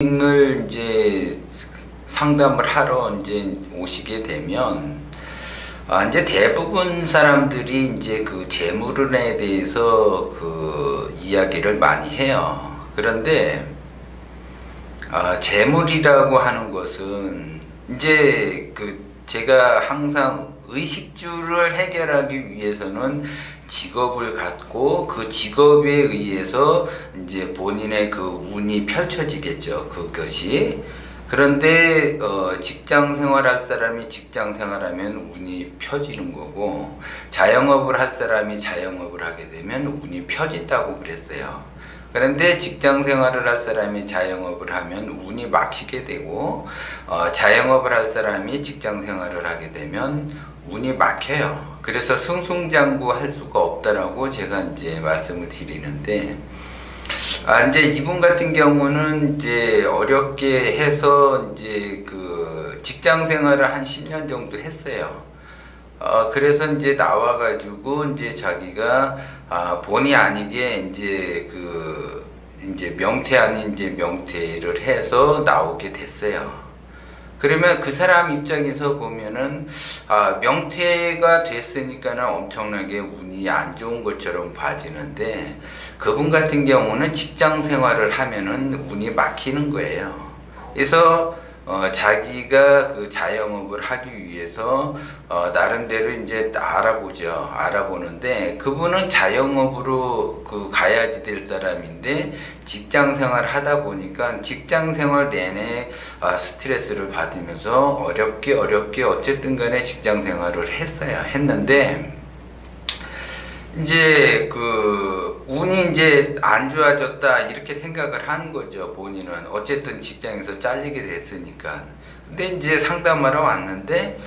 을 이제 상담을 하러 이제 오시게 되면 이제 대부분 사람들이 이제 그 재물운에 대해서 그 이야기를 많이 해요. 그런데 재물이라고 하는 것은 이제 그 제가 항상 의식주를 해결하기 위해서는 직업을 갖고 그 직업에 의해서 이제 본인의 그 운이 펼쳐지겠죠. 그것이. 그런데 직장 생활할 사람이 직장 생활하면 운이 펴지는 거고, 자영업을 할 사람이 자영업을 하게 되면 운이 펴진다고 그랬어요. 그런데 직장 생활을 할 사람이 자영업을 하면 운이 막히게 되고, 자영업을 할 사람이 직장 생활을 하게 되면 운이 막혀요. 그래서 승승장구할 수가 없다라고 제가 이제 말씀을 드리는데, 이제 이분 같은 경우는 이제 어렵게 해서 이제 그 직장 생활을 한 10년 정도 했어요. 그래서 이제 나와가지고 이제 자기가 본의 아니게 이제 명태 아닌 이제 명태를 해서 나오게 됐어요. 그러면 그 사람 입장에서 보면은 명태가 됐으니까는 엄청나게 운이 안 좋은 것처럼 봐지는데, 그분 같은 경우는 직장 생활을 하면은 운이 막히는 거예요. 그래서 자기가 그 자영업을 하기 위해서 나름대로 이제 알아보죠. 알아보는데, 그분은 자영업으로 그 가야지 될 사람인데 직장 생활 하다 보니까 직장 생활 내내 스트레스를 받으면서 어렵게 어쨌든 간에 직장 생활을 했는데, 이제 그 운이 이제 안 좋아졌다 이렇게 생각을 하는 거죠. 본인은 어쨌든 직장에서 잘리게 됐으니까. 근데 이제 상담하러 왔는데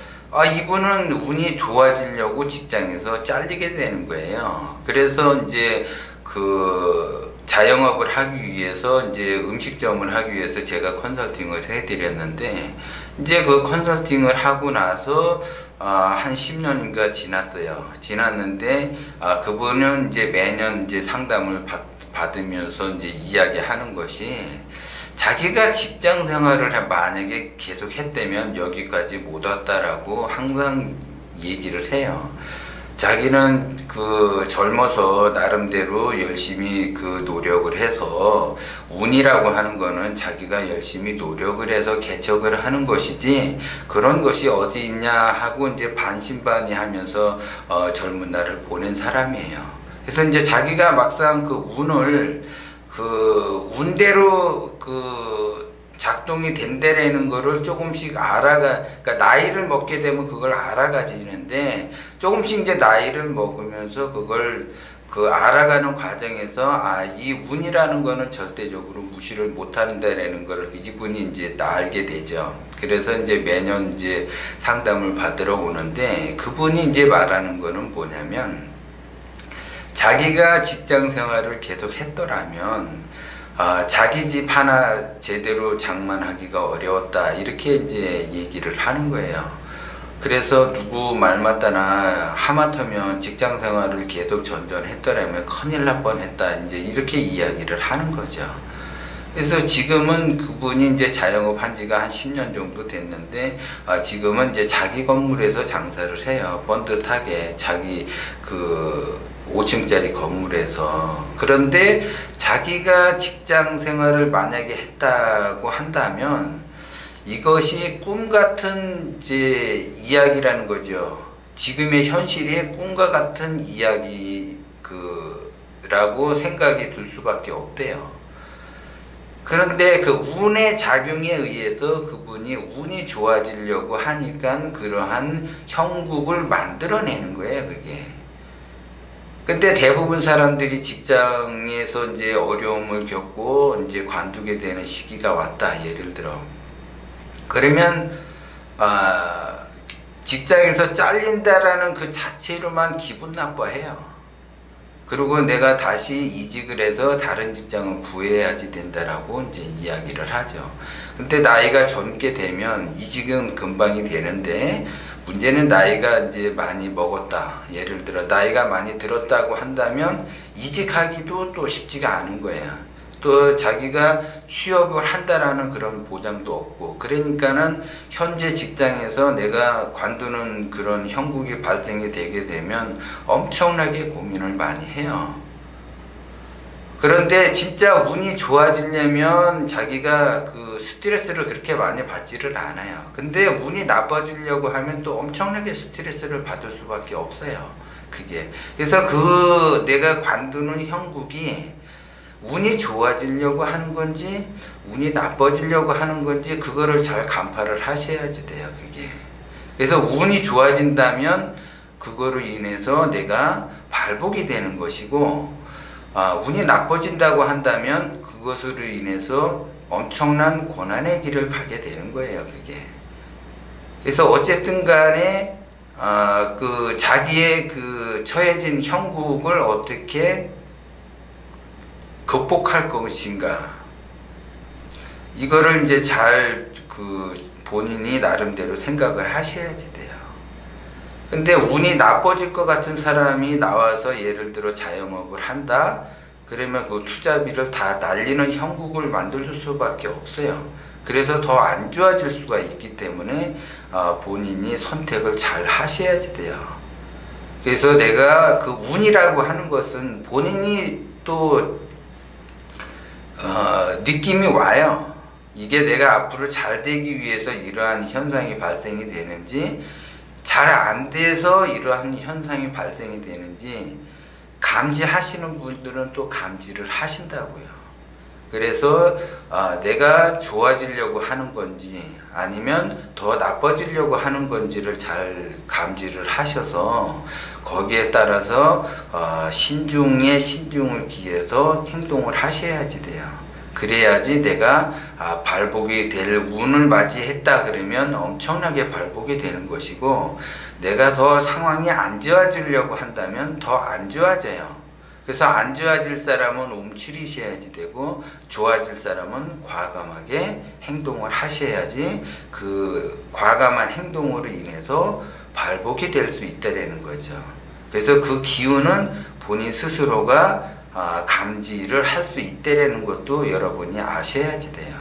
이분은 운이 좋아지려고 직장에서 잘리게 되는 거예요. 그래서 이제 그 자영업을 하기 위해서 이제 음식점을 하기 위해서 제가 컨설팅을 해드렸는데, 이제 그 컨설팅을 하고 나서 한 10년인가 지났는데, 그분은 이제 매년 이제 상담을 받으면서 이제 이야기하는 것이, 자기가 직장 생활을 만약에 계속 했다면 여기까지 못 왔다라고 항상 얘기를 해요. 자기는 그 젊어서 나름대로 열심히 그 노력을 해서, 운이라고 하는 거는 자기가 열심히 노력을 해서 개척을 하는 것이지 그런 것이 어디 있냐 하고 이제 반신반의하면서 젊은 날을 보낸 사람이에요. 그래서 이제 자기가 막상 그 운을 그 운대로 그 작동이 된다라는 거를 조금씩 그러니까 나이를 먹게 되면 그걸 알아가지는데, 조금씩 이제 나이를 먹으면서 그걸 그 알아가는 과정에서 이 운이라는 거는 절대적으로 무시를 못 한다라는 거를 이분이 이제 알게 되죠. 그래서 이제 매년 이제 상담을 받으러 오는데, 그분이 이제 말하는 거는 뭐냐면, 자기가 직장 생활을 계속 했더라면 자기 집 하나 제대로 장만하기가 어려웠다 이렇게 이제 얘기를 하는 거예요. 그래서 누구 말 맞다나 하마터면 직장 생활을 계속 전전했더라면 큰일 날 뻔했다 이제 이렇게 이야기를 하는 거죠. 그래서 지금은 그분이 이제 자영업 한 지가 한 10년 정도 됐는데, 지금은 이제 자기 건물에서 장사를 해요. 번듯하게 자기 그 5층짜리 건물에서. 그런데 자기가 직장 생활을 만약에 했다고 한다면 이것이 꿈 같은 이제 이야기라는 거죠. 지금의 현실이 꿈과 같은 이야기 라고 생각이 들 수밖에 없대요. 그런데 그 운의 작용에 의해서 그분이 운이 좋아지려고 하니까 그러한 형국을 만들어내는 거예요, 그게. 근데 대부분 사람들이 직장에서 이제 어려움을 겪고 이제 관두게 되는 시기가 왔다, 예를 들어. 그러면, 직장에서 잘린다라는 그 자체로만 기분 나빠해요. 그리고 내가 다시 이직을 해서 다른 직장을 구해야지 된다라고 이제 이야기를 하죠. 근데 나이가 젊게 되면 이직은 금방이 되는데, 문제는 나이가 이제 많이 먹었다. 예를 들어 나이가 많이 들었다고 한다면 이직하기도 또 쉽지가 않은 거예요. 또 자기가 취업을 한다라는 그런 보장도 없고, 그러니까는 현재 직장에서 내가 관두는 그런 형국이 발생이 되게 되면 엄청나게 고민을 많이 해요. 그런데 진짜 운이 좋아지려면 자기가 그 스트레스를 그렇게 많이 받지를 않아요. 근데 운이 나빠지려고 하면 또 엄청나게 스트레스를 받을 수밖에 없어요. 그게. 그래서 그 내가 관두는 형국이 운이 좋아지려고 하는 건지 운이 나빠지려고 하는 건지 그거를 잘 간파를 하셔야지 돼요. 그게. 그래서 운이 좋아진다면 그거로 인해서 내가 발복이 되는 것이고, 운이 나빠진다고 한다면 그것으로 인해서 엄청난 고난의 길을 가게 되는 거예요. 그게. 그래서 어쨌든 간에 그 자기의 그 처해진 형국을 어떻게 극복할 것인가, 이거를 이제 잘 그 본인이 나름대로 생각을 하셔야지 돼요. 근데 운이 나빠질 것 같은 사람이 나와서 예를 들어 자영업을 한다 그러면 그 투자비를 다 날리는 형국을 만들 수밖에 없어요. 그래서 더 안 좋아질 수가 있기 때문에 본인이 선택을 잘 하셔야지 돼요. 그래서 내가 그 운이라고 하는 것은 본인이 또 느낌이 와요. 이게 내가 앞으로 잘 되기 위해서 이러한 현상이 발생이 되는지, 잘 안 돼서 이러한 현상이 발생이 되는지 감지하시는 분들은 또 감지를 하신다고요. 그래서 내가 좋아지려고 하는 건지 아니면 더 나빠지려고 하는 건지를 잘 감지를 하셔서 거기에 따라서 신중에 신중을 기해서 행동을 하셔야지 돼요. 그래야지 내가 발복이 될 운을 맞이했다 그러면 엄청나게 발복이 되는 것이고, 내가 더 상황이 안 좋아지려고 한다면 더 안 좋아져요. 그래서 안 좋아질 사람은 움츠리셔야지 되고, 좋아질 사람은 과감하게 행동을 하셔야지 그 과감한 행동으로 인해서 발복이 될 수 있다라는 거죠. 그래서 그 기운은 본인 스스로가 감지를 할 수 있다라는 것도 여러분이 아셔야지 돼요.